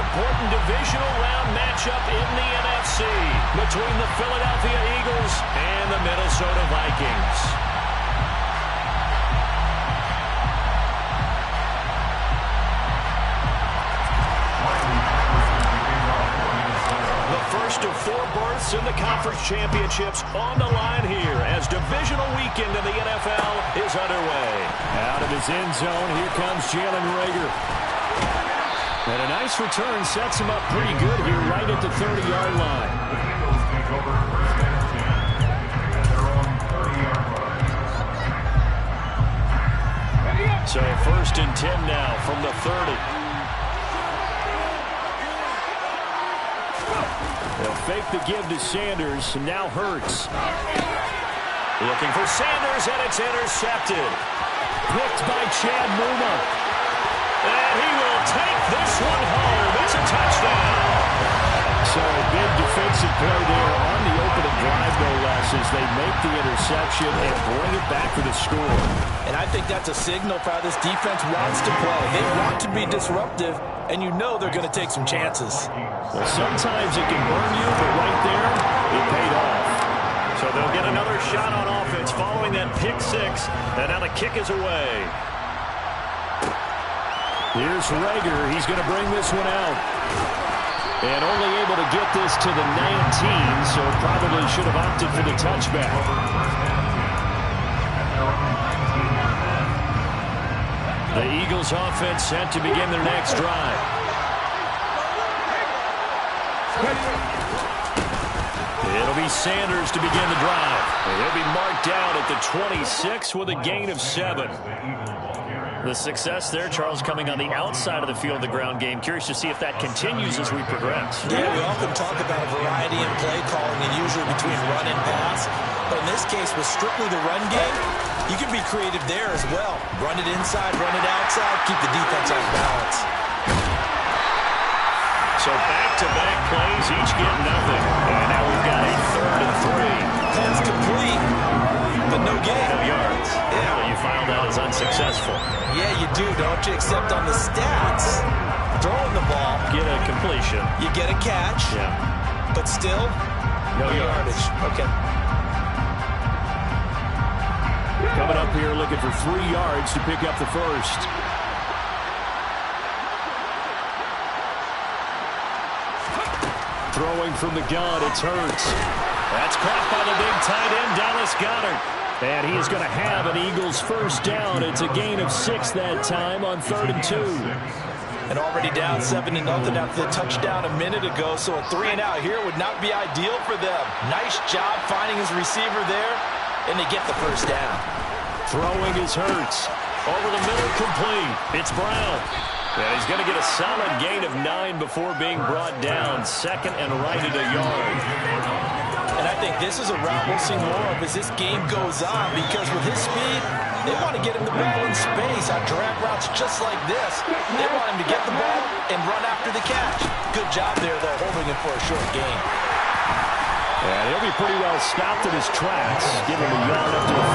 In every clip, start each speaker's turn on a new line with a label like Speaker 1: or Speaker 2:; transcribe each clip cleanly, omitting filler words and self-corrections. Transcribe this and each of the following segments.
Speaker 1: important divisional round matchup in the NFC between the Philadelphia Eagles and the Minnesota Vikings. First of 4 berths in the conference championships on the line here as divisional weekend in the NFL is underway. Out of his end zone, here comes Jalen Reagor. And a nice return sets him up pretty good here right at the 30-yard line. So first and 10 now from the 30. They'll fake the give to Sanders, and now Hurts. Looking for Sanders, and it's intercepted. Picked by Chad Muma. And he will take this one home. It's a touchdown. So a big defensive play there on the opening drive, no less, as they make the interception and bring it back for the score.
Speaker 2: And I think that's a signal for how this defense wants to play. They want to be disruptive, and you know they're going to take some chances.
Speaker 1: Well, sometimes it can burn you, but right there, it paid off. So they'll get another shot on offense following that pick 6, and now the kick is away. Here's Reagor. He's going to bring this one out. And only able to get this to the 19, so probably should have opted for the touchback. The Eagles offense set to begin their next drive. It'll be Sanders to begin the drive. He'll be marked down at the 26 with a gain of 7. The success there, Charles, coming on the outside of the field, the ground game. Curious to see if that continues as we progress.
Speaker 2: Yeah, we often talk about variety in play calling and usually between run and pass. But in this case, with strictly the run game, you can be creative there as well. Run it inside, run it outside, keep the defense off balance.
Speaker 1: So back-to-back plays, each get nothing. And now we've got a 3rd and 3.
Speaker 2: Pass complete, but no gain.
Speaker 1: No yards. Yeah, well, you filed out as unsuccessful.
Speaker 2: Yeah, you do, don't you? Except on the stats, throwing the ball.
Speaker 1: Get a completion.
Speaker 2: You get a catch.
Speaker 1: Yeah.
Speaker 2: But still, no yardage. Okay.
Speaker 1: Coming up here looking for 3 yards to pick up the first. Throwing from the gun, it's Hurts. That's caught by the big tight end, Dallas Goedert. And he is going to have an Eagles first down. It's a gain of 6 that time on 3rd and 2.
Speaker 2: And already down 7-0 after the touchdown a minute ago, so a 3-and-out here would not be ideal for them. Nice job finding his receiver there, and they get the first down.
Speaker 1: Throwing is Hurts. Over the middle, complete. It's Brown. Yeah, he's going to get a solid gain of 9 before being brought down. 2nd and right at a yard.
Speaker 2: And I think this is a route we'll see more of as this game goes on, because with his speed, they want to get him the ball in space on drag routes just like this. They want him to get the ball and run after the catch. Good job there, though, holding him for a short gain.
Speaker 1: And he'll be pretty well stopped in his tracks, giving him a yard up to the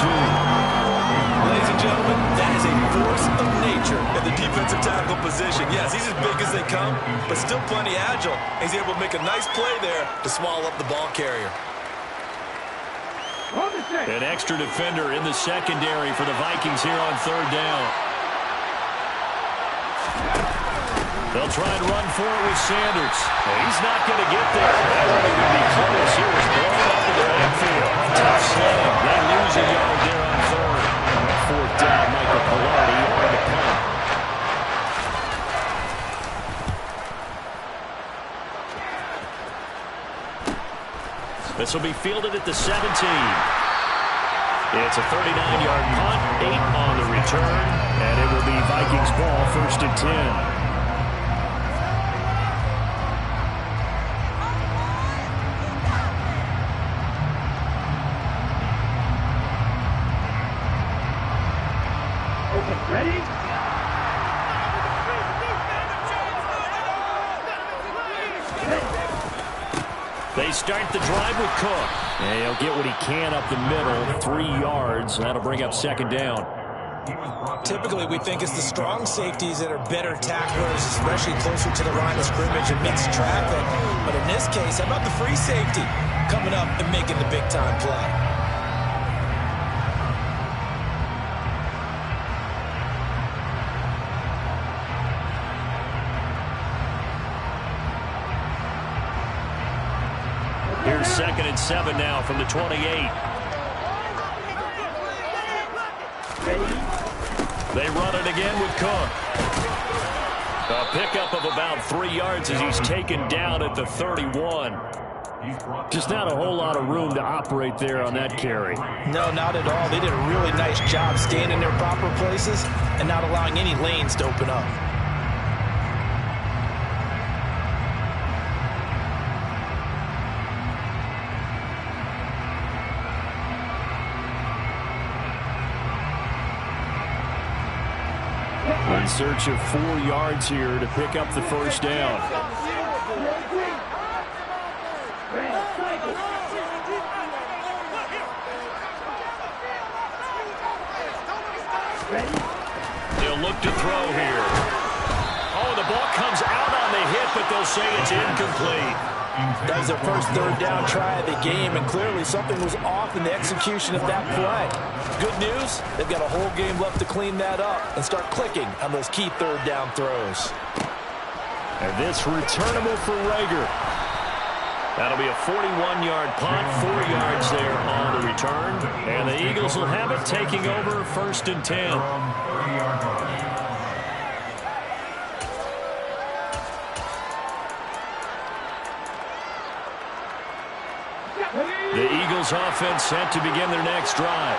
Speaker 1: 42.
Speaker 2: Ladies and gentlemen, that is a force of nature in the defensive tackle position. Yes, he's as big as they come, but still plenty agile. He's able to make a nice play there to swallow up the ball carrier.
Speaker 1: An extra defender in the secondary for the Vikings here on 3rd down. They'll try and run for it with Sanders. He's not going to get there. That really would be close. He was blown up in the backfield. Tough slam. They lose a yard there on 3rd. 4th down, Michael Pilardi on the punt. This will be fielded at the 17. It's a 39-yard punt, 8 on the return, and it will be Vikings ball, 1st and 10.
Speaker 3: Ready?
Speaker 1: They start the drive with Cook. And he'll get what he can up the middle, 3 yards. That'll bring up 2nd down.
Speaker 2: Typically, we think it's the strong safeties that are better tacklers, especially closer to the line of scrimmage amidst traffic. But in this case, how about the free safety coming up and making the big-time play?
Speaker 1: Here's 2nd and 7 now from the 28. They run it again with Cook. A pickup of about 3 yards as he's taken down at the 31. Just not a whole lot of room to operate there on that carry.
Speaker 2: No, not at all. They did a really nice job staying in their proper places and not allowing any lanes to open up.
Speaker 1: In search of 4 yards here to pick up the first down. They'll look to throw here. Oh, the ball comes out on the hit, but they'll say it's incomplete.
Speaker 2: That was their first 3rd down try of the game, and clearly something was off in the execution of that play. Good news, they've got a whole game left to clean that up and start clicking on those key 3rd down throws.
Speaker 1: And this returnable for Rager. That'll be a 41-yard punt, 4 yards there on the return. And the Eagles will have it, taking over 1st and 10. The Eagles offense set to begin their next drive.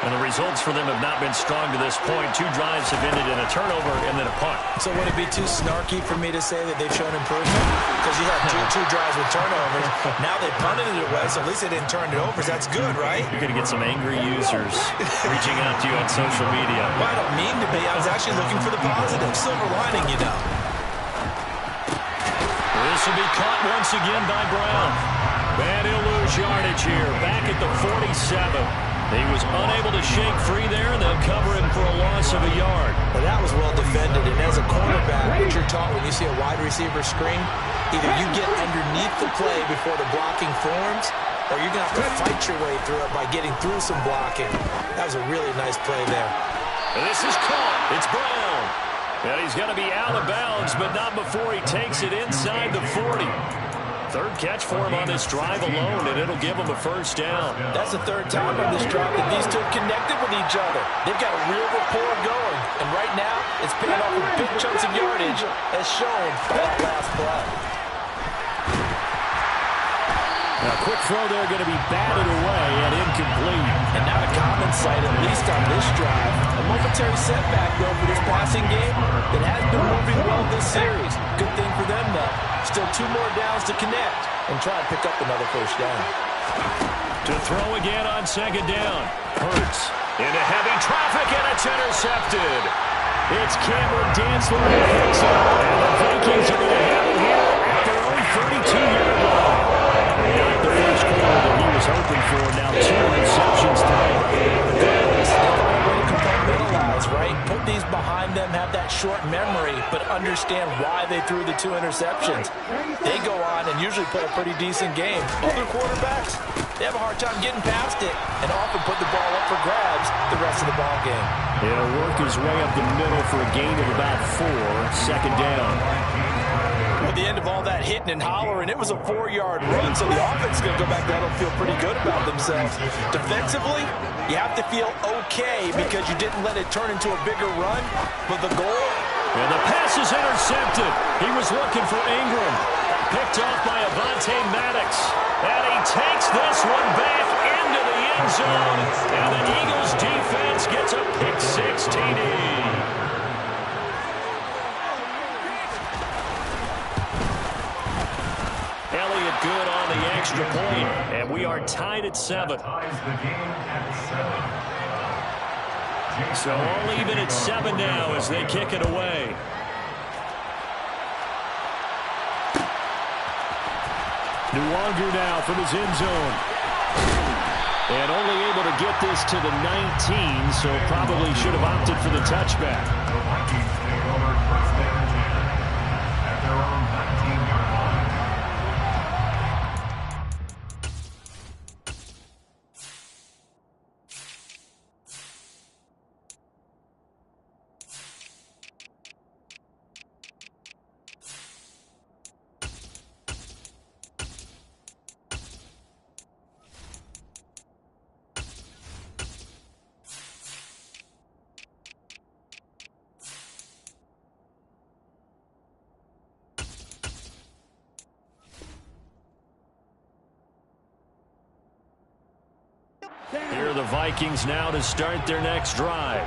Speaker 1: And the results for them have not been strong to this point. 2 drives have ended in a turnover and then a punt.
Speaker 2: So would it be too snarky for me to say that they've shown improvement? Because you had two drives with turnovers. Now they punted it away, so at least they didn't turn it over. So that's good, right?
Speaker 1: You're going to get some angry users reaching out to you on social media.
Speaker 2: Well, I don't mean to be. I was actually looking for the positive. Silver lining, you know.
Speaker 1: This will be caught once again by Brown. And he'll lose yardage here. Back at the 47. He was unable to shake free there, and they'll cover him for a loss of a yard.
Speaker 2: Well, that was well defended, and as a cornerback, what you're taught when you see a wide receiver screen, either you get underneath the play before the blocking forms, or you're going to have to fight your way through it by getting through some blocking. That was a really nice play there.
Speaker 1: And this is caught. It's Brown. And he's going to be out of bounds, but not before he takes it inside the 40. 3rd catch for him on this drive alone, and it'll give him a first down.
Speaker 2: That's the 3rd time on this drive that these two have connected with each other. They've got a real rapport going, and right now it's paying off with big chunks of yardage, as shown by that last play.
Speaker 1: Now, quick throw there, going to be batted away and incomplete.
Speaker 2: And not a common sight, at least on this drive. A momentary setback, though, for this passing game that has been moving well this series. Good thing for them, though. Still 2 more downs to connect and try and pick up another first down.
Speaker 1: To throw again on 2nd down. Hurts into heavy traffic, and it's intercepted. It's Cameron Dantzler who picks it up, and the Vikings are going to have it here at their own 32-yard line. Not the first quarter that he was hoping for. Now 2 interceptions today.
Speaker 2: Compartmentalize, right? Put these behind them, have that short memory, but understand why they threw the 2 interceptions. They go on and usually play a pretty decent game. Other quarterbacks, they have a hard time getting past it and often put the ball up for grabs the rest of the ball game.
Speaker 1: He'll work his way up the middle for a gain of about 4, 2nd down.
Speaker 2: At the end of all that hitting and hollering, it was a 4-yard run, so the offense is going to go back there and feel pretty good about themselves. Defensively, you have to feel okay because you didn't let it turn into a bigger run, but the goal...
Speaker 1: And the pass is intercepted. He was looking for Ingram. Picked off by Avonte Maddox. And he takes this one back into the end zone. And the Eagles defense gets a pick-6 TD. Elliott good on the extra point, and we are tied at 7. So all even at 7 now as they kick it away. Nwanger now from his end zone. And only able to get this to the 19, so probably should have opted for the touchback. Here are the Vikings now to start their next drive.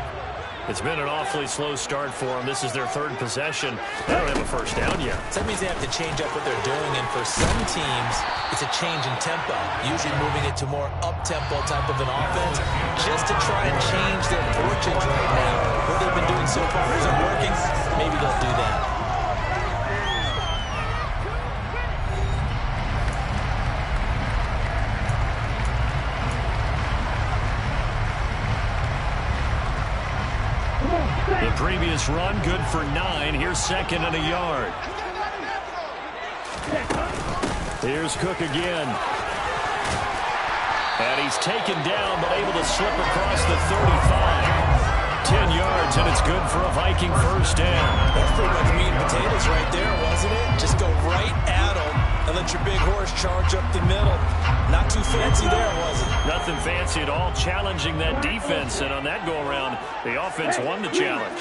Speaker 1: It's been an awfully slow start for them. This is their third possession. They don't have a first down yet.
Speaker 2: So that means they have to change up what they're doing, and for some teams, it's a change in tempo, usually moving it to more up-tempo type of an offense, just to try and change their fortunes right now. What they've been doing so far isn't working. Maybe they'll do that.
Speaker 1: The previous run, good for 9. Here's second and a yard. Here's Cook again. And he's taken down, but able to slip across the 35. 10 yards, and it's good for a Viking first down.
Speaker 2: That's pretty much meat and potatoes right there, wasn't it? Just go right at them and let your big horse charge up the middle. Not too fancy there, was it?
Speaker 1: Nothing fancy at all, challenging that defense, and on that go-around, the offense won the challenge.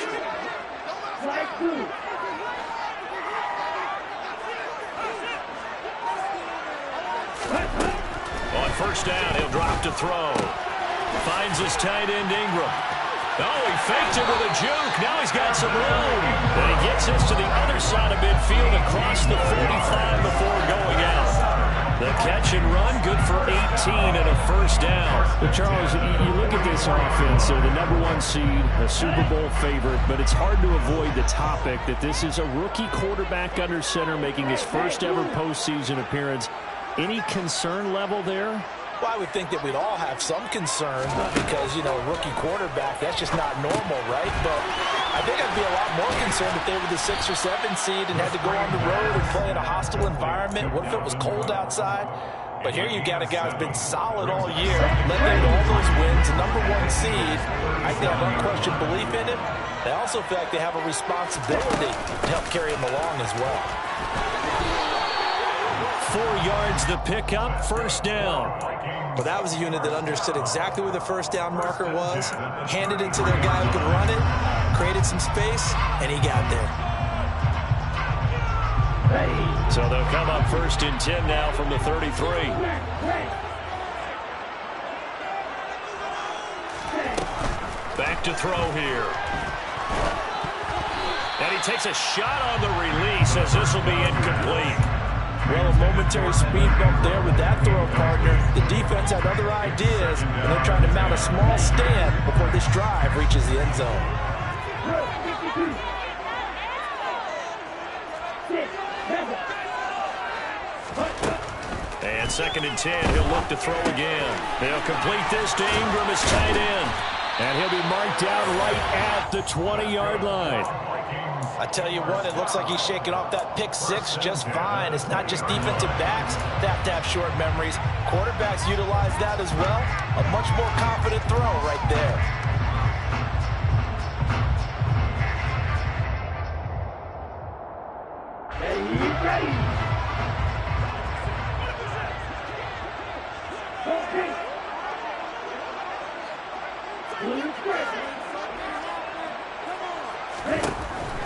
Speaker 1: On first down, he'll drop to throw. Finds his tight end, Ingram. Oh, he faked it with a juke. Now he's got some room. And he gets this to the other side of midfield across the 45 before going out. The catch and run, good for 18 and a first down.
Speaker 3: But Charles, you look at this offense, they're the #1 seed, a Super Bowl favorite, but it's hard to avoid the topic that this is a rookie quarterback under center making his first ever postseason appearance. Any concern level there?
Speaker 2: Well, I would think that we'd all have some concern because, you know, rookie quarterback, that's just not normal, right? But I think I'd be a lot more concerned if they were the 6 or 7 seed and had to go on the road and play in a hostile environment. What if it was cold outside? But here you got a guy who's been solid all year, led them to all those wins, #1 seed. I think they have unquestioned belief in him. They also feel like they have a responsibility to help carry him along as well.
Speaker 1: 4 yards the pickup, first down.
Speaker 2: Well, that was a unit that understood exactly where the first down marker was, handed it to their guy who could run it, created some space, and he got there.
Speaker 1: So they'll come up first and 10 now from the 33. Back to throw here. And he takes a shot on the release as this will be incomplete.
Speaker 2: Well, a momentary speed bump there with that throw partner. The defense had other ideas, and they're trying to mount a small stand before this drive reaches the end zone.
Speaker 1: And second and 10, he'll look to throw again. They'll complete this to Ingram as tight end. And he'll be marked out right at the 20-yard line.
Speaker 2: I tell you what, it looks like he's shaking off that pick 6 just fine. It's not just defensive backs that have to have short memories. Quarterbacks utilize that as well. A much more confident throw right there.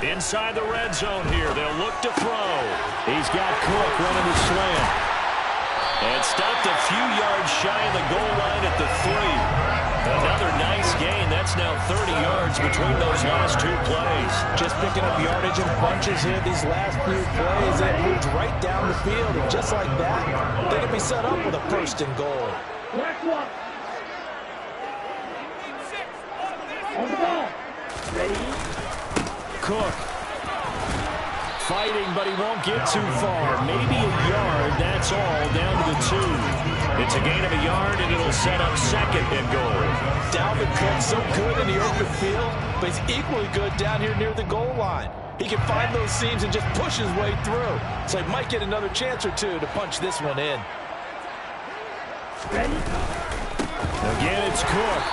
Speaker 1: Inside the red zone here, they'll look to throw. He's got Cook running the slant. And stopped a few yards shy of the goal line at the 3. Another nice gain. That's now 30 yards between those last 2 plays.
Speaker 2: Just picking up yardage in bunches here these last few plays. It moved right down the field, and just like that, they can be set up with a first and goal.
Speaker 1: Cook fighting, but he won't get too far. Maybe a yard, that's all, down to the 2. It's a gain of a yard, and it'll set up second and goal.
Speaker 2: Dalvin Cook's so good in the open field, but he's equally good down here near the goal line. He can find those seams and just push his way through. So he might get another chance or two to punch this one in.
Speaker 1: Again, it's Cook.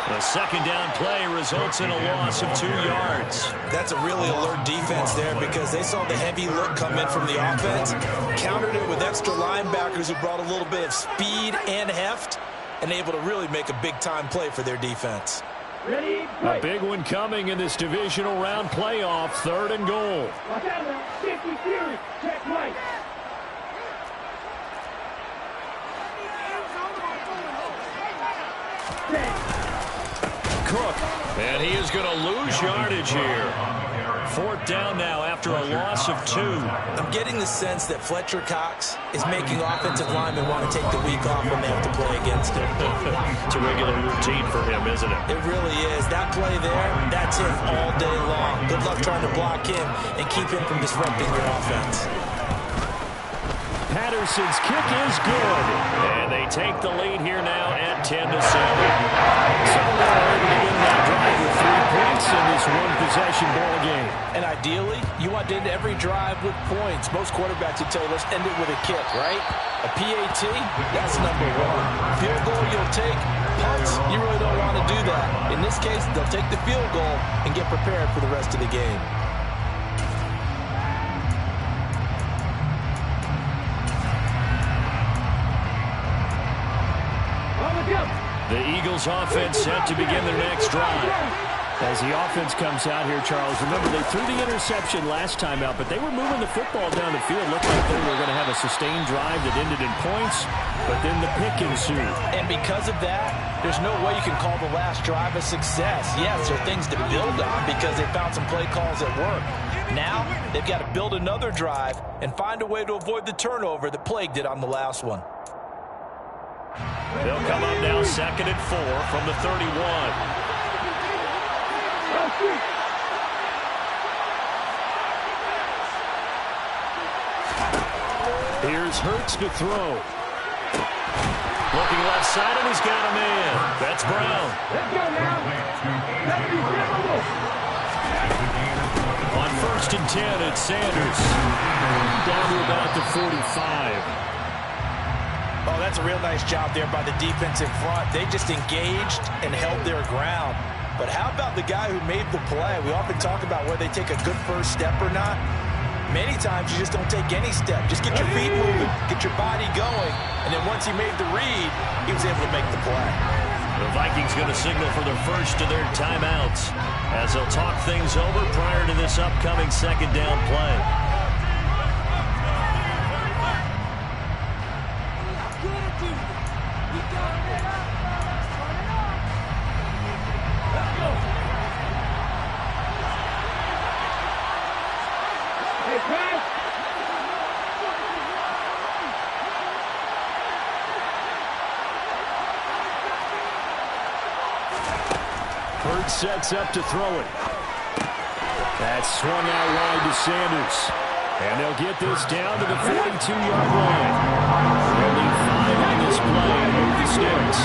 Speaker 1: The second down play results in a loss of 2 yards.
Speaker 2: That's a really alert defense there because they saw the heavy look come in from the offense, countered it with extra linebackers who brought a little bit of speed and heft, and able to really make a big-time play for their defense.
Speaker 3: A big one coming in this divisional round playoff, 3rd and goal.
Speaker 1: Cook, and he is going to lose yardage here. 4th down now after a loss of 2.
Speaker 2: I'm getting the sense that Fletcher Cox is making offensive linemen want to take the week off when they have to play against him.
Speaker 1: It's a regular routine for him, isn't it?
Speaker 2: It really is. That play there, that's him all day long. Good luck trying to block him and keep him from disrupting your offense.
Speaker 3: Patterson's kick is good.
Speaker 1: And they take the lead here now at 10-7. So they're able to win that drive with 3 points in this one-possession ball game.
Speaker 2: And ideally, you want to end every drive with points. Most quarterbacks would tell you, let's end it with a kick, right? A PAT, that's number 1. Field goal you'll take. Punts, you really don't want to do that. In this case, they'll take the field goal and get prepared for the rest of the game.
Speaker 1: The Eagles offense set to begin their next drive.
Speaker 3: As the offense comes out here, Charles, remember they threw the interception last time out, but they were moving the football down the field. Looked like they were going to have a sustained drive that ended in points, but then the pick ensued.
Speaker 2: And because of that, there's no way you can call the last drive a success. Yes, there are things to build on because they found some play calls that work. Now, they've got to build another drive and find a way to avoid the turnover that plagued it on the last one.
Speaker 1: They'll come up now 2nd and 4 from the 31.
Speaker 3: Here's Hurts to throw.
Speaker 1: Looking left side, and he's got a man. That's Brown. On 1st and 10, it's Sanders.
Speaker 3: Down to about the 45.
Speaker 2: Oh, that's a real nice job there by the defense in front. They just engaged and held their ground. But how about the guy who made the play? We often talk about whether they take a good first step or not. Many times you just don't take any step. Just get your feet moving, get your body going, and then once he made the read, he was able to make the play.
Speaker 1: The Vikings going to signal for their first of their timeouts as they'll talk things over prior to this upcoming 2nd down play.
Speaker 3: Hurts sets up to throw it. That's swung out wide to Sanders. And they'll get this down to the 42-yard line. Only 5 on this play and move the sticks.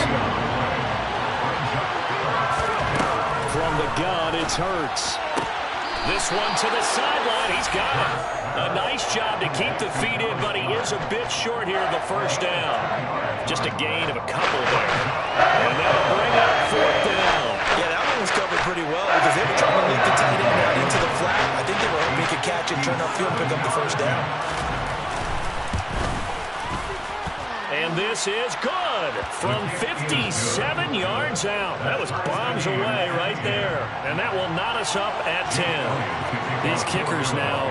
Speaker 3: From the gun, it's Hurts.
Speaker 1: This one to the sideline. He's got it. A nice job to keep the feet in, but he is a bit short here of the 1st down. Just a gain of a couple there. And that'll bring up 4th down.
Speaker 2: Yeah, that one was covered pretty well because they were trying to lead the tight end out into the flat. I think they were hoping he could catch it, turn upfield, and pick up the 1st down.
Speaker 1: And this is good from 57 yards out. That was bombs away right there. And that will knot us up at 10.
Speaker 3: These kickers now,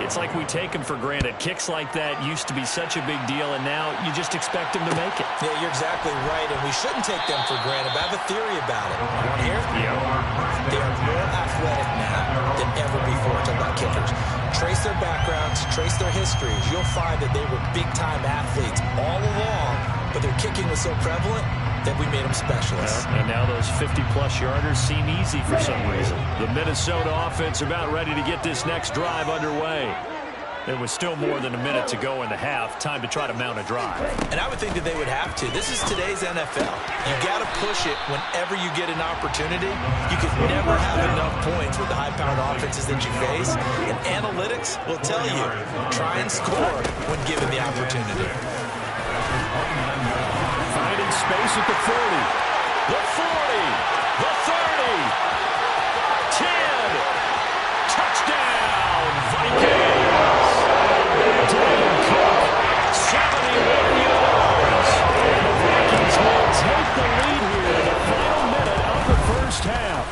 Speaker 3: it's like we take them for granted. Kicks like that used to be such a big deal, and now you just expect them to make it.
Speaker 2: Yeah, you're exactly right, and we shouldn't take them for granted. But I have a theory about it. You want to hear?
Speaker 3: Yeah.
Speaker 2: They are more athletic now than ever before. Talking about kickers. Trace their backgrounds, trace their histories. You'll find that they were big-time athletes all along, but their kicking was so prevalent that we made them specialists.
Speaker 3: And now those 50-plus yarders seem easy for some reason.
Speaker 1: The Minnesota offense about ready to get this next drive underway. There was still more than a minute to go in the half. Time to try to mount a drive.
Speaker 2: And I would think that they would have to. This is today's NFL. You got to push it whenever you get an opportunity. You could never have enough points with the high-powered offenses that you face. And analytics will tell you, try and score when given the opportunity.
Speaker 1: Finding space at the 40. The 40. The 30. 10. Touchdown, Vikings. 71 yards. And the Vikings will take the lead here in the final minute of the first half.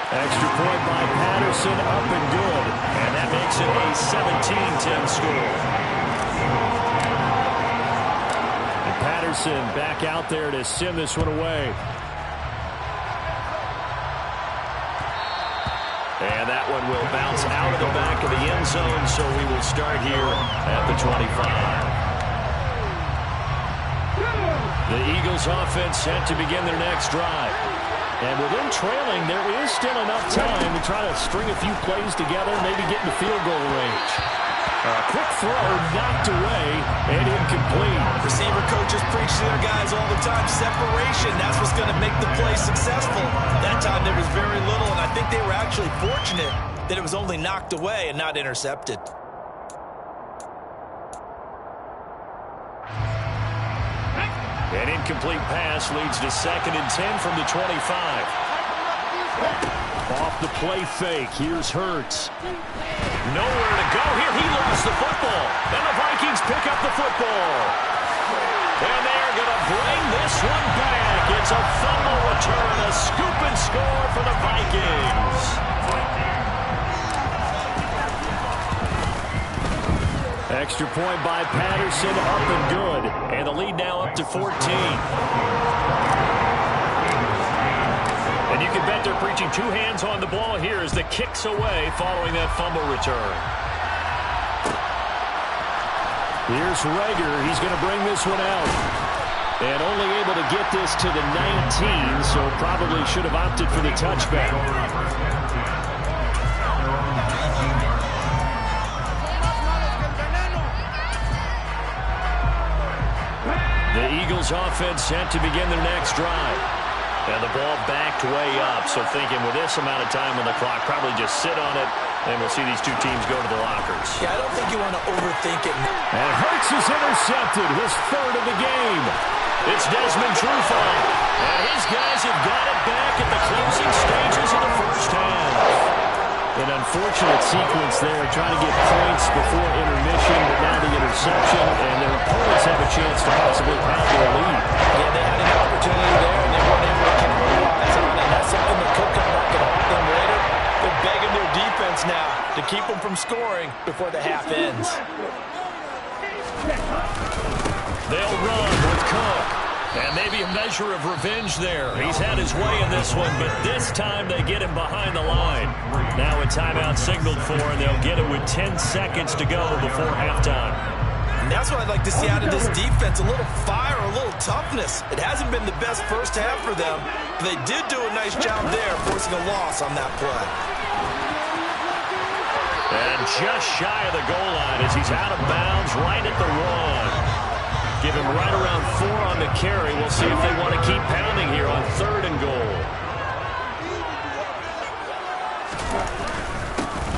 Speaker 1: Extra point by Patterson, up and good. And that makes it a 17-10 score. And Patterson back out there to send this one away. And that one will bounce out of the back of the end zone, so we will start here at the 25. The Eagles offense set to begin their next drive. And with them trailing, there is still enough time to try to string a few plays together, maybe get into field goal range. Quick throw knocked away and incomplete.
Speaker 2: Receiver coaches preach to their guys all the time. Separation, that's what's going to make the play successful. That time there was very little, and I think they were actually fortunate that it was only knocked away and not intercepted.
Speaker 1: An incomplete pass leads to 2nd and 10 from the 25. Off the play fake. Here's Hurts. Nowhere to go here. He lost the football. And the Vikings pick up the football. And they're going to bring this one back. It's a fumble return. A scoop and score for the Vikings. Extra point by Patterson, up and good. And the lead now up to 14. And you can bet they're preaching two hands on the ball here as the kick's away following that fumble return. Here's Rager. He's going to bring this one out. And only able to get this to the 19, so probably should have opted for the touchback. The Eagles offense set to begin their next drive. And the ball backed way up, so thinking with this amount of time on the clock, probably just sit on it, and we'll see these two teams go to the lockers.
Speaker 2: Yeah, I don't think you want to overthink it.
Speaker 1: And Hurts is intercepted, his 3rd of the game. It's Desmond Trufant, and his guys have got it back at the closing stages of the first half. An unfortunate sequence there, trying to get points before intermission, but now the interception, and their opponents have a chance to possibly pound their lead.
Speaker 2: Yeah, they had an opportunity there, and they weren't able to capitalize on it. And that's something that could come back and haunt them later. They're begging their defense now to keep them from scoring before the half ends.
Speaker 1: They'll run with Cook. And maybe a measure of revenge there. He's had his way in this one, but this time they get him behind the line. Now a timeout signaled for, and they'll get it with 10 seconds to go before halftime.
Speaker 2: And that's what I'd like to see out of this defense, a little fire, a little toughness. It hasn't been the best first half for them, but they did do a nice job there, forcing a loss on that play.
Speaker 1: And just shy of the goal line as he's out of bounds right at the 1. Give him right around 4 on the carry. We'll see if they want to keep pounding here on 3rd and goal.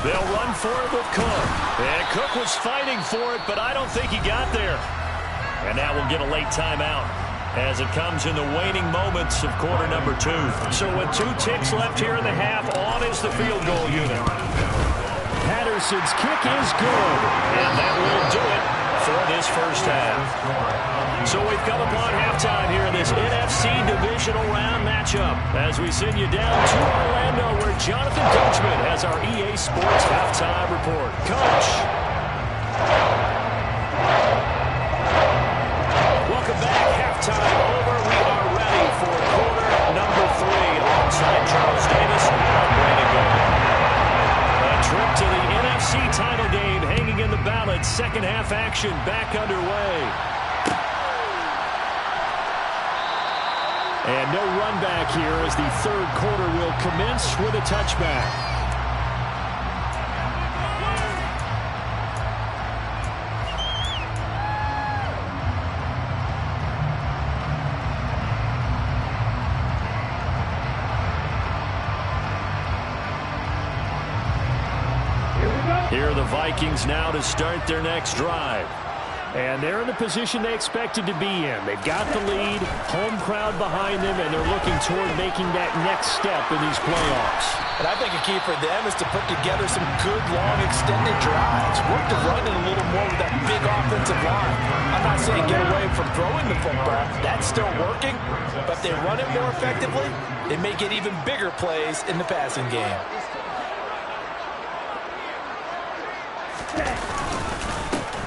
Speaker 1: They'll run for it with Cook. And Cook was fighting for it, but I don't think he got there. And now we'll get a late timeout as it comes in the waning moments of quarter number 2. So with 2 ticks left here in the half, on is the field goal unit. Patterson's kick is good, and that will do it for this first half. So we've come upon halftime here in this NFC Divisional Round matchup as we send you down to Orlando where Jonathan Coachman has our EA Sports Halftime Report. Coach. Welcome back. Halftime over. We are ready for quarter number 3 alongside Charles Davis and Brandon Garner. A trip to the NFC title game hanging in the balance. Second half action back underway. And no run back here as the 3rd quarter will commence with a touchback. here are the Vikings now to start their next drive.
Speaker 3: And they're in the position they expected to be in. They've got the lead, home crowd behind them, and they're looking toward making that next step in these playoffs.
Speaker 2: And I think a key for them is to put together some good, long, extended drives. Work the run in a little more with that big offensive line. I'm not saying get away from throwing the football. That's still working. But if they run it more effectively, they may get even bigger plays in the passing game.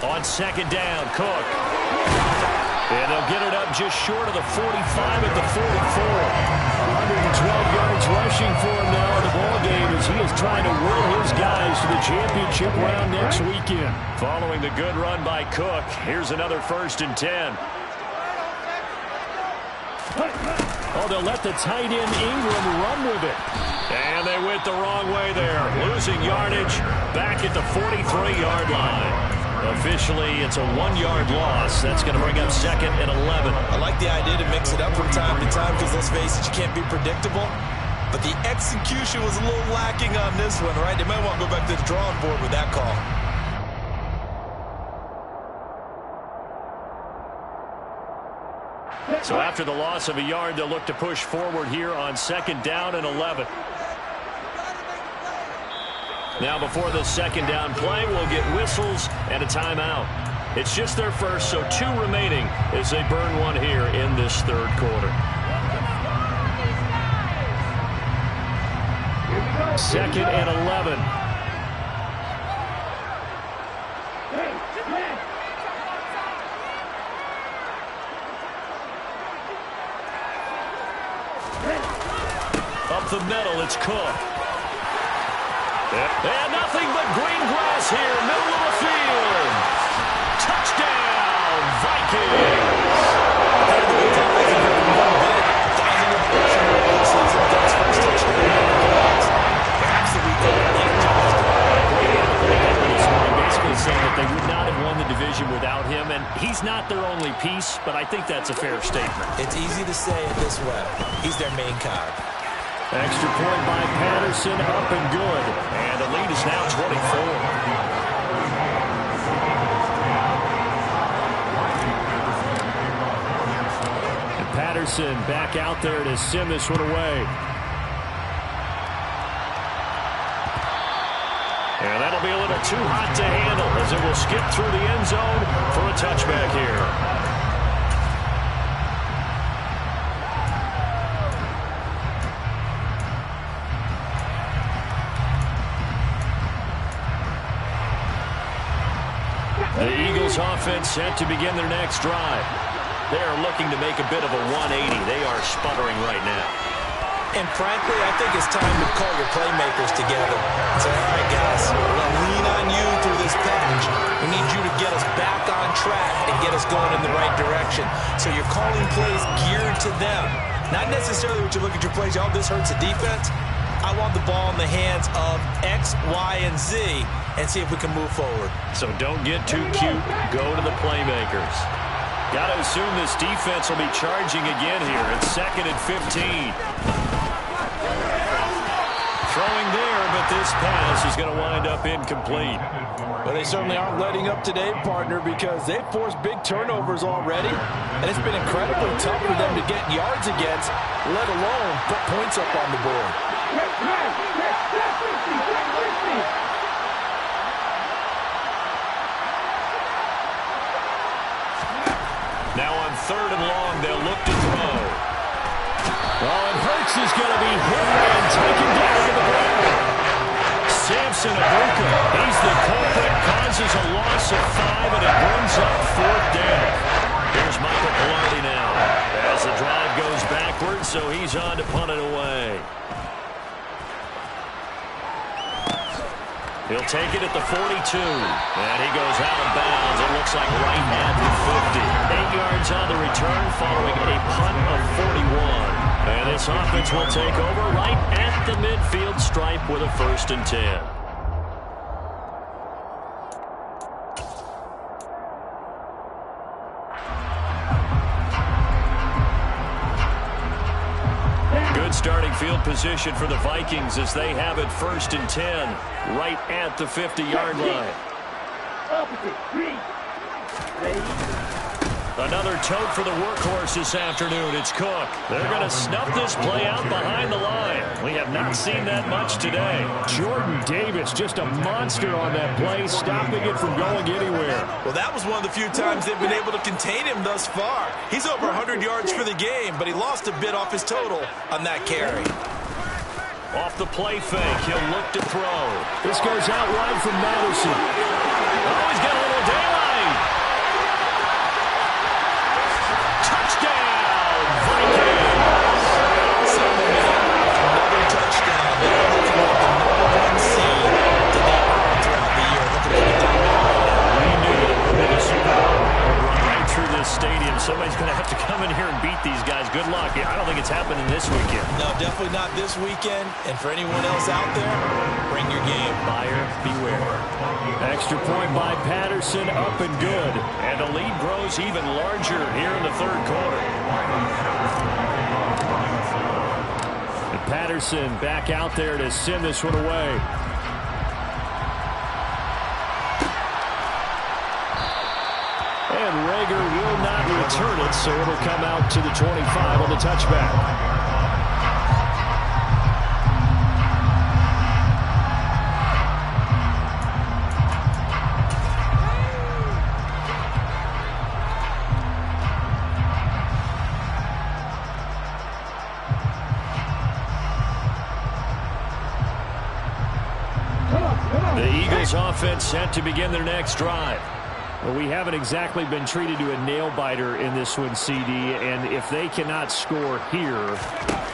Speaker 1: On second down, Cook. And they'll get it up just short of the 45 at the 44. 112 yards rushing for him now in the ballgame as he is trying to will his guys to the championship round next weekend. Following the good run by Cook, here's another 1st and 10.
Speaker 3: Oh, they'll let the tight end Ingram run with it.
Speaker 1: And they went the wrong way there. Losing yardage back at the 43-yard line. Officially, it's a 1-yard loss. That's going to bring up 2nd and 11.
Speaker 2: I like the idea to mix it up from time to time because, let's face it, you can't be predictable. But the execution was a little lacking on this one, right? They might want to go back to the drawing board with that call.
Speaker 1: So after the loss of a yard, they'll look to push forward here on 2nd down and 11. Now before the 2nd down play, we'll get whistles and a timeout. It's just their first, so 2 remaining as they burn one here in this 3rd quarter.
Speaker 3: 2nd and 11.
Speaker 1: Up the middle, it's Cook. And nothing but green grass here, middle of the field. Touchdown, Vikings. Basically saying that they would not have won the division without him, and he's not their only piece, but I think that's a fair statement.
Speaker 2: It's easy to say it this way. He's their main cog.
Speaker 3: Extra point by Patterson, up and good.
Speaker 1: And the lead is now 24.
Speaker 3: And Patterson back out there to send this one away.
Speaker 1: And that'll be a little too hot to handle as it will skip through the end zone for a touchback here. The Eagles offense set to begin their next drive. They are looking to make a bit of a 180. They are sputtering right now.
Speaker 2: And frankly, I think it's time to call your playmakers together. Say, all right, guys, we're going to lean on you through this patch. We need you to get us back on track and get us going in the right direction. So you're calling plays geared to them. Not necessarily what you look at your plays, oh, this hurts the defense. I want the ball in the hands of X, Y, and Z and see if we can move forward.
Speaker 1: So don't get too cute. Go to the playmakers. Got to assume this defense will be charging again here. It's 2nd and 15. Throwing there, but this pass is going to wind up incomplete.
Speaker 2: Well, they certainly aren't letting up today, partner, because they've forced big turnovers already. And it's been incredibly tough for them to get yards against, let alone put points up on the board.
Speaker 1: Now on 3rd and long, they'll look to throw.
Speaker 3: Oh, and Hurts is going to be hit and taken down to the ground.
Speaker 1: Samson Abuka, he's the culprit, causes a loss of 5, and it brings up 4th down. Here's Michael Pilardi now as the drive goes backwards, so he's on to punt it away. He'll take it at the 42, and he goes out of bounds. It looks like right at the 50. 8 yards on the return following a punt of 41. And this offense will take over right at the midfield stripe with a 1st and 10. Good starting field position for the Vikings as they have it 1st and 10 right at the 50-yard line. Another tote for the workhorse this afternoon. It's Cook. They're going to snuff this play out behind the line. We have not seen that much today.
Speaker 3: Jordan Davis, just a monster on that play, stopping it from going anywhere.
Speaker 2: Well, that was one of the few times they've been able to contain him thus far. He's over 100 yards for the game, but he lost a bit off his total on that carry.
Speaker 1: Off the play fake, he'll look to throw.
Speaker 3: This goes out wide from Madison.
Speaker 1: Oh, he's got a little daylight. Touchdown, Vikings.
Speaker 2: Another touchdown. That's what the #1 seed did they earn throughout the year. Look at it down there.
Speaker 1: We knew that we're going to Super Bowl run right through this stadium. Somebody's going to have to come in here and beat these guys. Good luck. I don't think it's happening this weekend.
Speaker 2: No, definitely not this weekend. And for anyone else out there, bring your game.
Speaker 1: Buyer beware.
Speaker 3: Extra point by Patterson, up and good.
Speaker 1: And the lead grows even larger here in the 3rd quarter.
Speaker 3: And Patterson back out there to send this one away. And Rager will not return it, so it'll come out to the 25 on the touchback. The Eagles offense set to begin their next drive. Well, we haven't exactly been treated to a nail-biter in this one, CD, and if they cannot score here,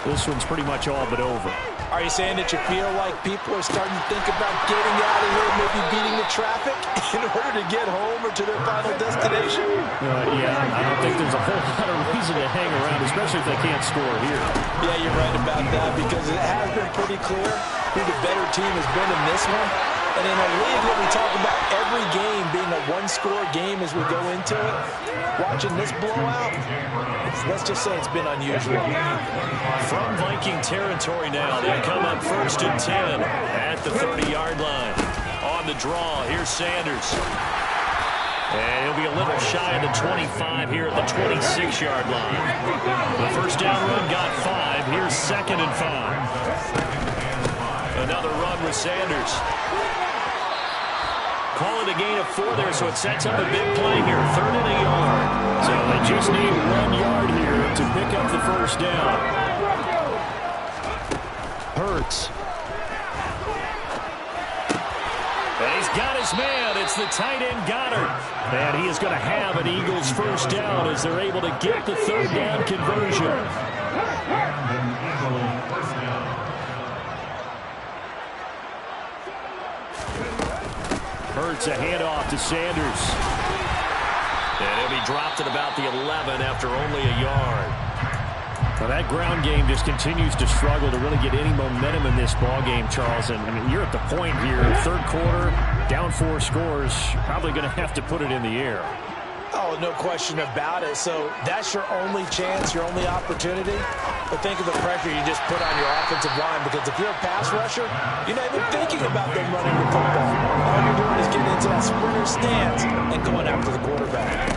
Speaker 3: this one's pretty much all but over.
Speaker 2: Are you saying that you feel like people are starting to think about getting out of here, maybe beating the traffic in order to get home or to their final destination?
Speaker 3: Yeah, I don't think there's a whole lot of reason to hang around, especially if they can't score here.
Speaker 2: Yeah, you're right about that because it has been pretty clear who the better team has been in this one. And in a league where we talk about every game being a one-score game as we go into it, watching this blowout, let's just say it's been unusual.
Speaker 1: From Viking territory now, they come up 1st and 10 at the 30-yard line. On the draw, here's Sanders. And he'll be a little shy of the 25 here at the 26-yard line. The first down run got 5. Here's 2nd and 5. Another run with Sanders. Call it a gain of 4 there, so it sets up a big play here. 3rd and a yard.
Speaker 3: So they just need 1 yard here to pick up the first down. Hurts.
Speaker 1: And he's got his man. It's the tight end Goddard.
Speaker 3: And he is going to have an Eagles first down as they're able to get the 3rd down conversion. Hurts a handoff to Sanders.
Speaker 1: And he'll be dropped at about the 11 after only a yard.
Speaker 3: Well, that ground game just continues to struggle to really get any momentum in this ball game, Charles. And I mean, you're at the point here, 3rd quarter, down 4 scores, probably going to have to put it in the air.
Speaker 2: Oh, no question about it. So that's your only chance, your only opportunity. But think of the pressure you just put on your offensive line, because if you're a pass rusher, you're not even thinking about them running the football. All you're doing is getting into that sprinter stance and going after the quarterback.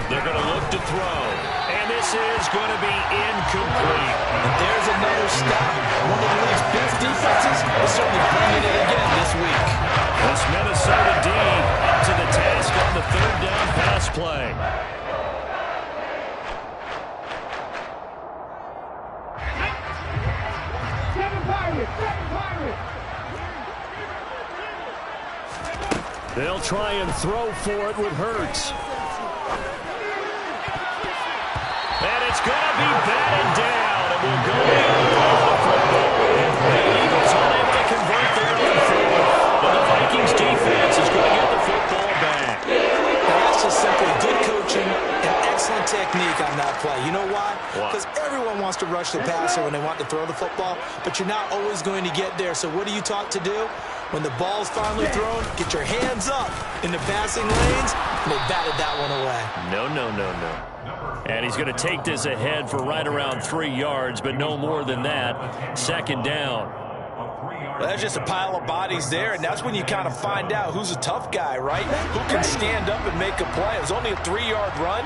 Speaker 1: They're going to look to throw. And this is going to be incomplete.
Speaker 2: And there's another stop. One of the league's best defenses is certainly bringing it again this week.
Speaker 1: This Minnesota D up to the task on the 3rd down pass play.
Speaker 3: They'll try and throw for it with Hurts.
Speaker 1: And it's going to be batted down. It will go in with the football. The Eagles unable to convert there on 4th. But the Vikings defense is going to get the football back.
Speaker 2: That's just simply good coaching and excellent technique on that play. You know why? Because everyone wants to rush the passer when they want to throw the football, but you're not always going to get there. So what are you taught to do? When the ball's finally thrown, get your hands up in the passing lanes, and they batted that one away.
Speaker 3: No, no, no, no. And he's going to take this ahead for right around 3 yards, but no more than that. Second down.
Speaker 2: Well, that's just a pile of bodies there, and that's when you kind of find out who's a tough guy, right? Who can stand up and make a play. It was only a 3-yard run,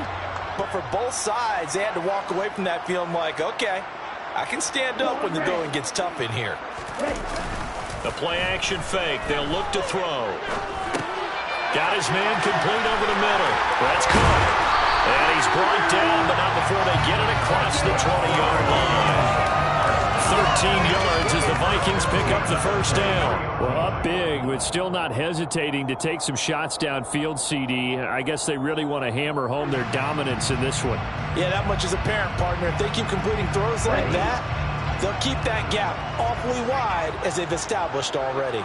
Speaker 2: but for both sides, they had to walk away from that feeling like, okay, I can stand up when the going gets tough in here.
Speaker 3: The play-action fake. They'll look to throw. Got his man complete over the middle. That's Cook. And he's brought down, but not before they get it across the 20-yard line. 13 yards as the Vikings pick up the first down. Well, up big, but still not hesitating to take some shots downfield, CD. I guess they really want to hammer home their dominance in this one.
Speaker 2: Yeah, that much is apparent, partner. If they keep completing throws like that, they'll keep that gap awfully wide as they've established already.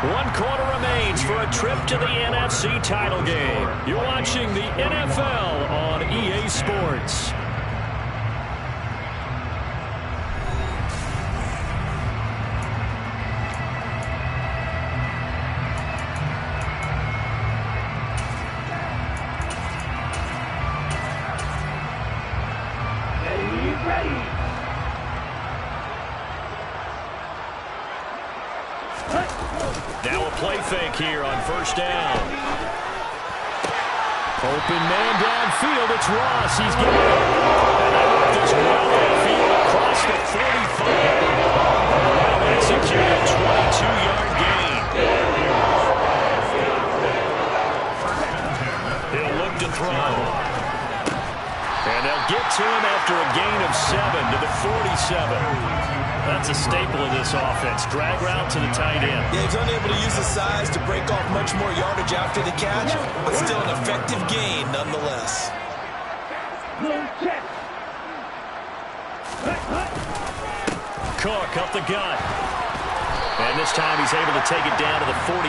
Speaker 3: One quarter remains for a trip to the NFC title game. You're watching the NFL on EA Sports. Now a play fake here on first down. Open man downfield. It's Ross. He's getting it. And they work this well downfield across the 45. Well executed 22-yard gain. He'll look to throw. And they'll get to him after a gain of 7 to the 47. That's a staple of this offense. Drag route to the tight end.
Speaker 2: Yeah, he's unable to use his size to break off much more yardage after the catch, but still an effective gain nonetheless.
Speaker 3: Cook up the gut. And this time he's able to take it down to the 42.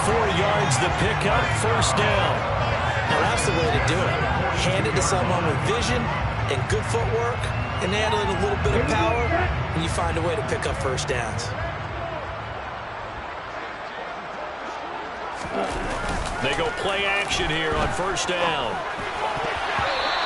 Speaker 3: 4 yards the pickup, first down.
Speaker 2: Now that's the way to do it. Hand it to someone with vision and good footwork, and add in a little bit of power, and you find a way to pick up first downs.
Speaker 3: They go play action here on first down.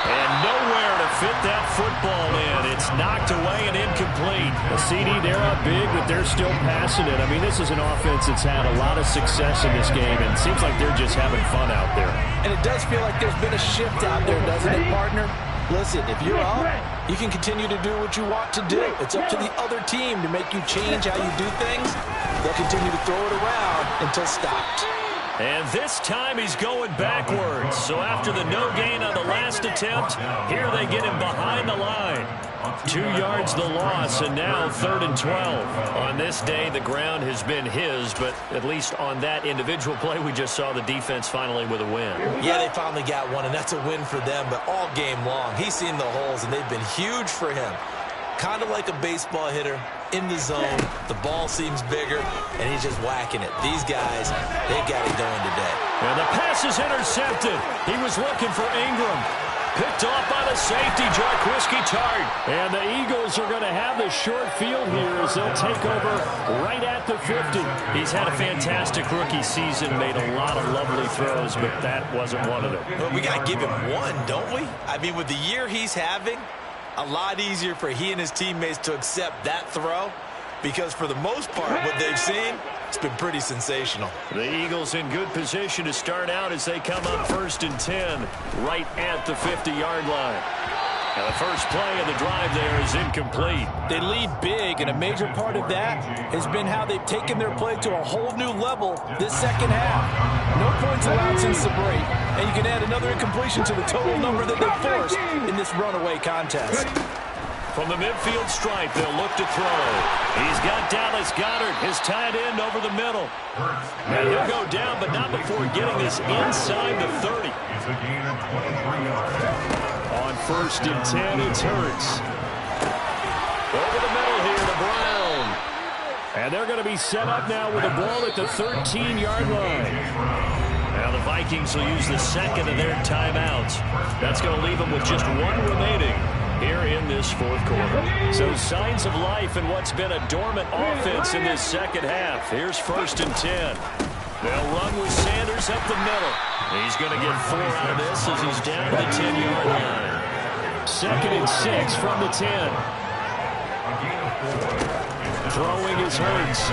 Speaker 3: And nowhere to fit that football in. It's knocked away and incomplete. The CD, they're up big, but they're still passing it. I mean, this is an offense that's had a lot of success in this game, and it seems like they're just having fun out there.
Speaker 2: And it does feel like there's been a shift out there, doesn't it, partner? Listen, if you're up, you can continue to do what you want to do. It's up to the other team to make you change how you do things. They'll continue to throw it around until stopped.
Speaker 3: And this time he's going backwards. So after the no gain on the last attempt, here they get him behind the line. 2 yards the loss, and now 3rd and 12. On this day, the ground has been his, but at least on that individual play, we just saw the defense finally with a win.
Speaker 2: Yeah, they finally got one, and that's a win for them, but all game long, he's seen the holes, and they've been huge for him. Kind of like a baseball hitter in the zone. The ball seems bigger, and he's just whacking it. These guys, they got it going today.
Speaker 3: And the pass is intercepted. He was looking for Ingram. Picked off by the safety, Jarquiski Tart. And the Eagles are going to have the short field here as they'll take over right at the 50. He's had a fantastic rookie season, made a lot of lovely throws, but that wasn't one of them.
Speaker 2: Well, we got to give him one, don't we? I mean, with the year he's having, a lot easier for he and his teammates to accept that throw, because for the most part, what they've seen, it's been pretty sensational.
Speaker 3: The Eagles in good position to start out as they come up 1st and 10 right at the 50-yard line. Now the first play of the drive there is incomplete.
Speaker 2: They lead big, and a major part of that has been how they've taken their play to a whole new level this second half. No points allowed since the break, and you can add another incompletion to the total number that they've forced in this runaway contest.
Speaker 3: From the midfield stripe, they'll look to throw. He's got Dallas Goedert, his tight end, over the middle. And he'll go down, but not before getting this inside the 30. On 1st and 10, it's Hurts. Over the middle here to Brown. And they're going to be set up now with a ball at the 13-yard line. Now the Vikings will use the second of their timeouts. That's going to leave them with just one remaining.
Speaker 1: here in this fourth quarter. So signs of life in what's been a dormant offense in this second half. Here's 1st and 10. They'll run with Sanders up the middle. He's going to get 4 out of this as he's down to the 10-yard line. 2nd and 6 from the 10. Throwing is Hurts.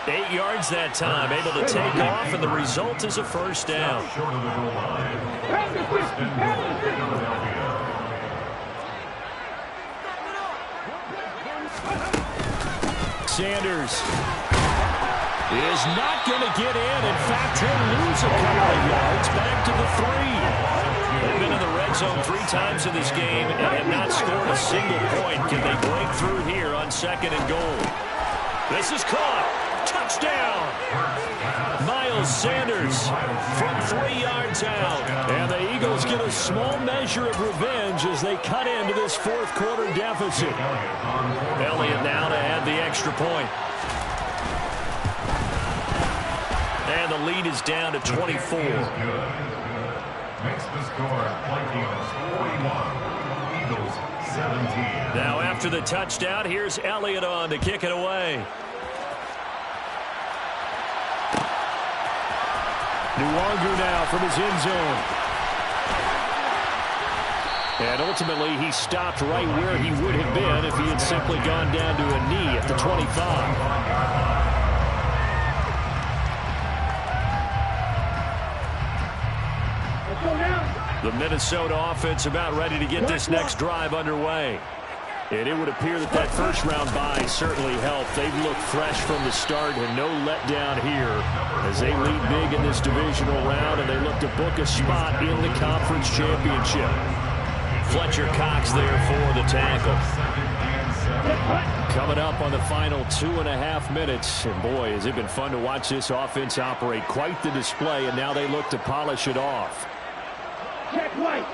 Speaker 1: 8 yards that time, able to take off, and the result is a first down. Sanders is not going to get in. In fact, he'll lose a couple of yards back to the 3. They've been in the red zone 3 times in this game and have not scored a single point. Can they break through here on 2nd and goal? This is caught. Touchdown! Miles Sanders from 3 yards out. And the Eagles get a small measure of revenge as they cut into this fourth quarter deficit. Elliott now to add the extra point. And the lead is down to 24.
Speaker 4: Makes the score Vikings 41, Eagles 17.
Speaker 1: Now after the touchdown, here's Elliott on to kick it away.
Speaker 3: Nuwanger now from his end zone. And ultimately, he stopped right where he would have been if he had simply gone down to a knee at the 25.
Speaker 1: The Minnesota offense about ready to get this next drive underway.
Speaker 3: And it would appear that that first round bye certainly helped. They've looked fresh from the start and no letdown here as they lead big in this divisional round, and they look to book a spot in the conference championship.
Speaker 1: Fletcher Cox there for the tackle.
Speaker 3: Coming up on the final 2.5 minutes. And boy, has it been fun to watch this offense operate. Quite the display, and now they look to polish it off.
Speaker 5: Check right.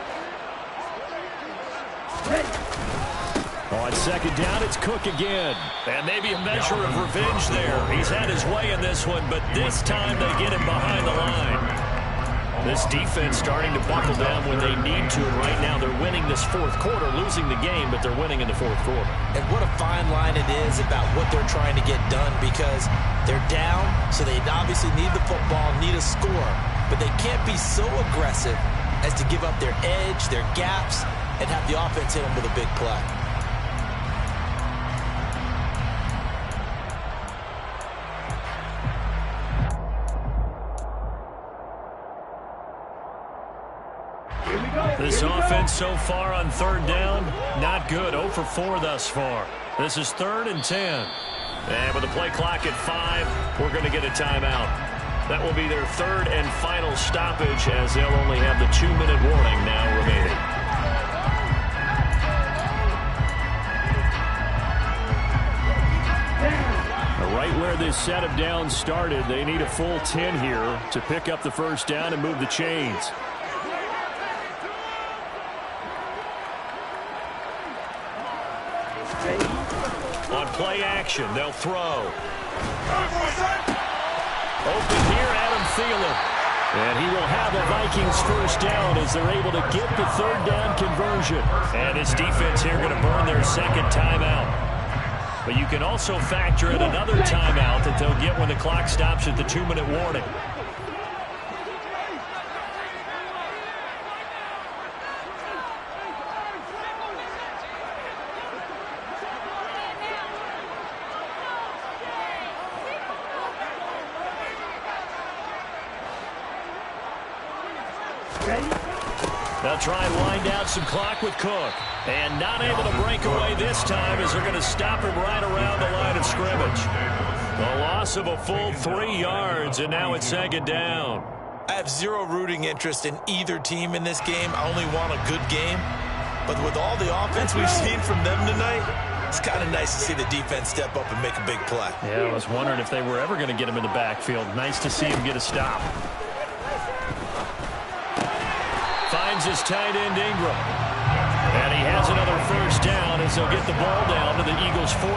Speaker 3: On 2nd down, it's Cook again.
Speaker 1: And maybe a measure of revenge there. He's had his way in this one, but this time they get him behind the line. This defense starting to buckle down when they need to. And right now they're winning this fourth quarter, losing the game, but they're winning in the fourth quarter.
Speaker 2: And what a fine line it is about what they're trying to get done, because they're down, so they obviously need the football, need a score. But they can't be so aggressive as to give up their edge, their gaps, and have the offense hit them with a big play.
Speaker 1: This offense so far on 3rd down, not good. 0 for 4 thus far. This is 3rd and 10. And with the play clock at 5, we're going to get a timeout. That will be their 3rd and final stoppage, as they'll only have the 2-minute warning now remaining.
Speaker 3: Right where this set of downs started, they need a full 10 here to pick up the first down and move the chains.
Speaker 1: On play action, they'll throw. Open here, Adam Thielen.
Speaker 3: And he will have a Vikings first down as they're able to get the 3rd down conversion.
Speaker 1: And this defense here going to burn their 2nd timeout. But you can also factor in another timeout that they'll get when the clock stops at the 2-minute warning. They'll try and wind down some clock with Cook. And not able to break away this time as they're going to stop him right around the line of scrimmage. A loss of a full 3 yards, and now it's 2nd down.
Speaker 2: I have zero rooting interest in either team in this game. I only want a good game. But with all the offense we've seen from them tonight, it's kind of nice to see the defense step up and make a big play.
Speaker 1: Yeah, I was wondering if they were ever going to get him in the backfield. Nice to see him get a stop. Finds his tight end Ingram. And he has another first down
Speaker 3: as they'll get the ball down to the Eagles' 43.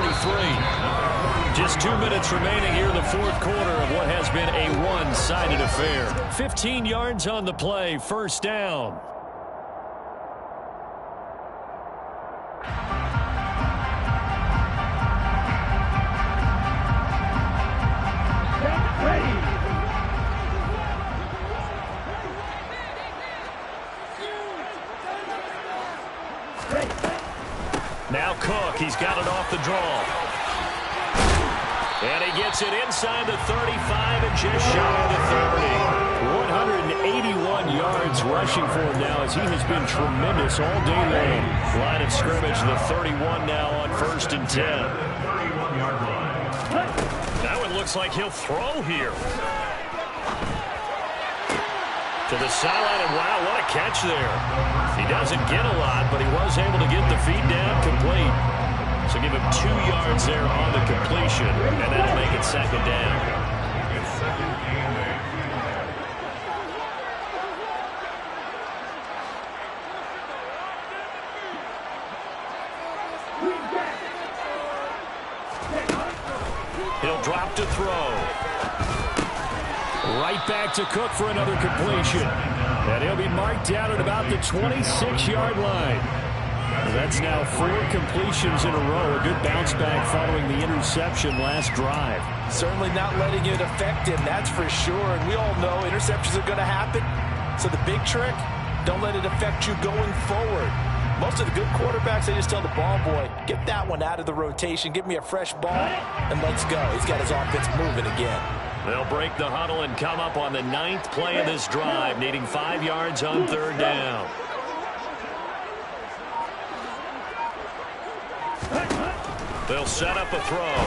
Speaker 3: Just 2 minutes remaining here in the fourth quarter of what has been a one-sided affair. 15 yards on the play, first down. Now Cook, he's got it off the draw. And he gets it inside the 35 and just shy of the 30. 181 yards rushing for him now as he has been tremendous all day long. Line of scrimmage, the 31 now on 1st and 10. Now it looks like he'll throw here. To the sideline, and wow, what a catch there. He doesn't get a lot, but he was able to get the feet down complete. So give him 2 yards there on the completion, and that'll make it second down. He'll drop to throw. Right back to Cook for another completion. And he'll be marked down at about the 26-yard line. That's now 4 completions in a row. A good bounce back following the interception last drive.
Speaker 2: Certainly not letting it affect him, that's for sure. And we all know interceptions are going to happen. So the big trick, don't let it affect you going forward. Most of the good quarterbacks, they just tell the ball boy, get that one out of the rotation, give me a fresh ball, and let's go. He's got his offense moving again.
Speaker 3: They'll break the huddle and come up on the 9th play of this drive, needing 5 yards on 3rd down. They'll set up a throw.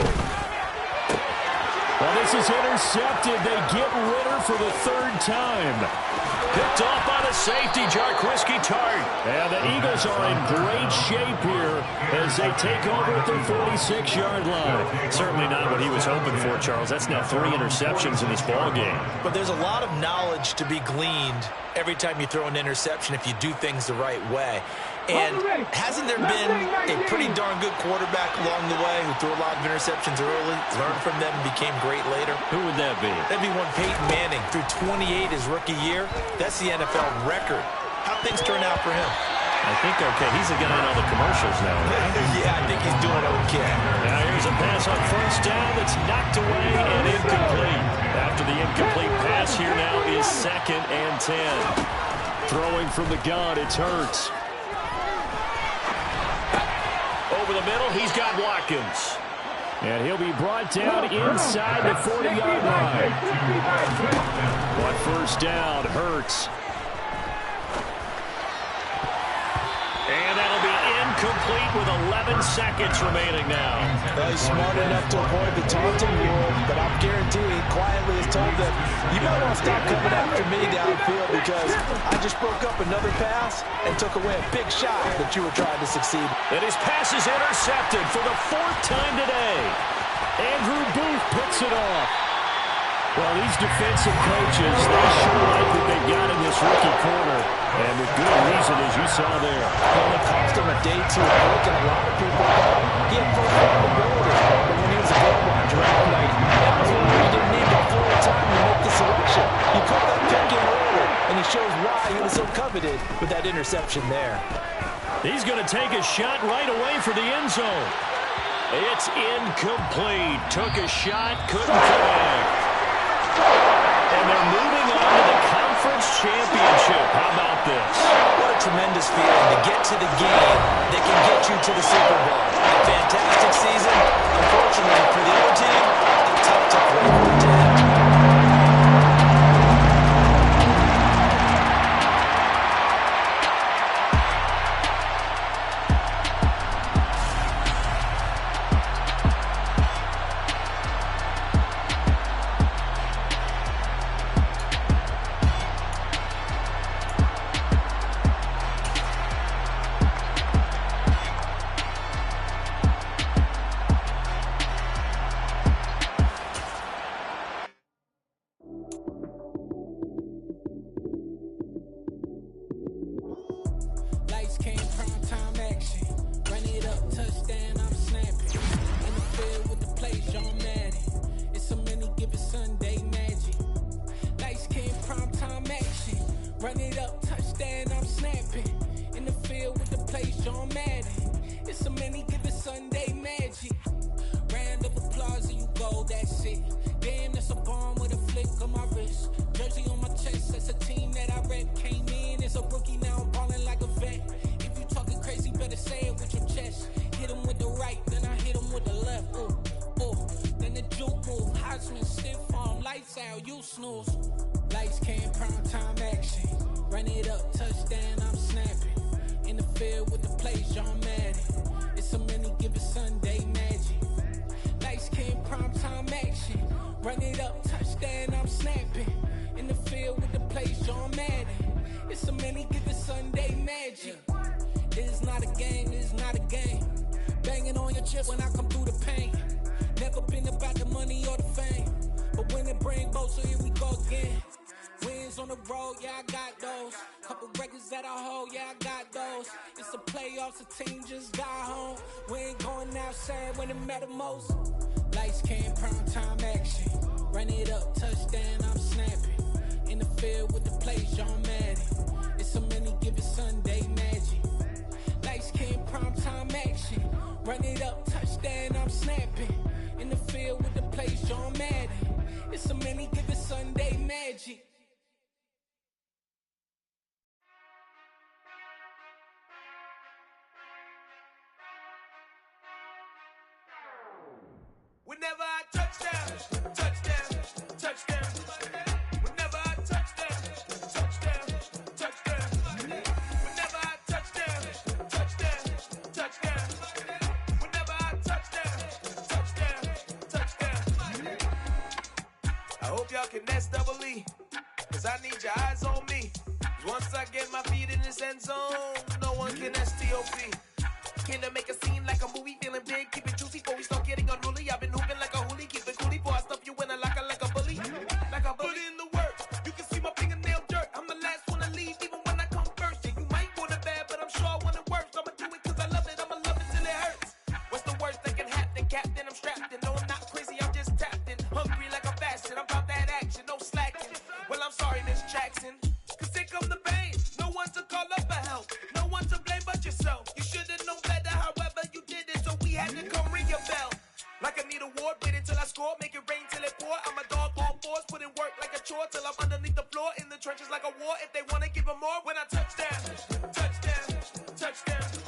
Speaker 3: Well, this is intercepted. They get Ritter for the 3rd time. Picked off by the safety, Jarquiski Tart. And the Eagles are in great shape here as they take over at their 46-yard line. Certainly not what he was hoping for, Charles. That's now 3 interceptions in this ballgame.
Speaker 2: But there's a lot of knowledge to be gleaned every time you throw an interception if you do things the right way. And hasn't there been a pretty darn good quarterback along the way who threw a lot of interceptions early, learned from them, and became great later?
Speaker 3: Who would that be?
Speaker 2: That'd be one Peyton Manning. Threw 28 his rookie year. That's the NFL record. How'd things turn out for him?
Speaker 3: I think okay. He's the guy in all the commercials now, right?
Speaker 2: Yeah, I think he's doing okay.
Speaker 3: Now here's a pass on first down that's knocked away and incomplete. After the incomplete pass, here now is 2nd and 10. Throwing from the gun, it's Hurts. Over the middle, he's got Watkins. And he'll be brought down inside the 40-yard line. One first down, Hurts. And that'll be incomplete with 11 seconds remaining now.
Speaker 2: Well, he's smart enough to avoid the taunting rule, but I'm guaranteed he quietly has told them, you might want to stop coming after me downfield because I just broke up another pass and took away a big shot that you were trying to succeed.
Speaker 3: And his pass is intercepted for the 4th time today. Andrew Booth puts it off. Well, these defensive coaches, they sure like what they've got in this rookie corner. And with good reason, as you saw there.
Speaker 2: Well, it cost him a day 2 break, and a lot of people thought he had first ability. But when he was available on draft night, that was when he didn't need the full time to make the selection. He put that pick in early, and he shows why he was so coveted with that interception there.
Speaker 3: He's going to take a shot right away for the end zone. It's incomplete. Took a shot, couldn't connect. And they're moving on to the conference championship. How about this?
Speaker 2: What a tremendous feeling to get to the game that can get you to the Super Bowl. A fantastic season. Unfortunately for the other team, a tough record to have.
Speaker 6: that's it. Damn, that's a bomb with a flick on my wrist. Jersey on my chest, that's a team that I rep. Came in as a rookie, now I'm ballin' like a vet. If you talking crazy, better say it with your chest. Hit him with the right, then I hit him with the left. Ooh, ooh, then the juke move. Heisman, stiff arm, lights out, you snooze. Lights came, prime time action. Run it up, touchdown, I'm snapping. In the field with the plays, John Madden. It's a many given Sunday magic. Lights came, prime time action. Run it up, touchdown, I'm snapping. In the field with the plays, John Madden. It's a many given Sunday magic. It's not a game, it's not a game. Banging on your chest when I come through the pain. Never been about the money or the fame. But when it bring both, so here we go again. Wins on the road, yeah, I got those. Couple records that I hold, yeah, I got those. It's the playoffs, the team just got home. We ain't going outside when it matter most. Lights came, prime time action. Run it up, touchdown, I'm snapping. In the field with the plays, John Madden. It's a many given Sunday magic. Lights came, prime time action. Run it up, touchdown, I'm snapping. In the field with the plays, John Madden. It's a many given Sunday magic.
Speaker 7: Whenever I touchdown, touchdown, touchdown. Whenever I touchdown, touchdown, touchdown. Whenever I touchdown, touchdown, touchdown. Whenever I touchdown, touchdown, touchdown. I hope y'all can nest double E, cause I need your eyes on me. Once I get my feet in this end zone, no one can STOP. Can I make a scene like a movie, feeling big, keep it juicy before we start getting unruly. I've been hooping like a hoolie, keep it coolie before I stuff you in a locker like a bully. Like a bully. Put in the work, you can see my fingernail dirt. I'm the last one to leave, even when I come first. Yeah, you might want it bad, but I'm sure I want it worse. I'ma do it cause I love it, I'ma love it till it hurts. What's the worst that can happen, Captain? I'm strapped in, no I'm not crazy, I'm just tapped in. Hungry like I'm fasting, I'm about that action, no slacking. Well, I'm sorry, Miss Jackson, cause here come the pain. No one to call up for help, no one to blame but yourself. You should've known better, however you did it, so we had to come ring your bell. Like I need a ward, wait until I score, make it rain till it pour. I'm a dog on force, put in work like a chore till I'm underneath the floor, in the trenches like a war. If they wanna give them more, when I touchdown, touchdown, touchdown.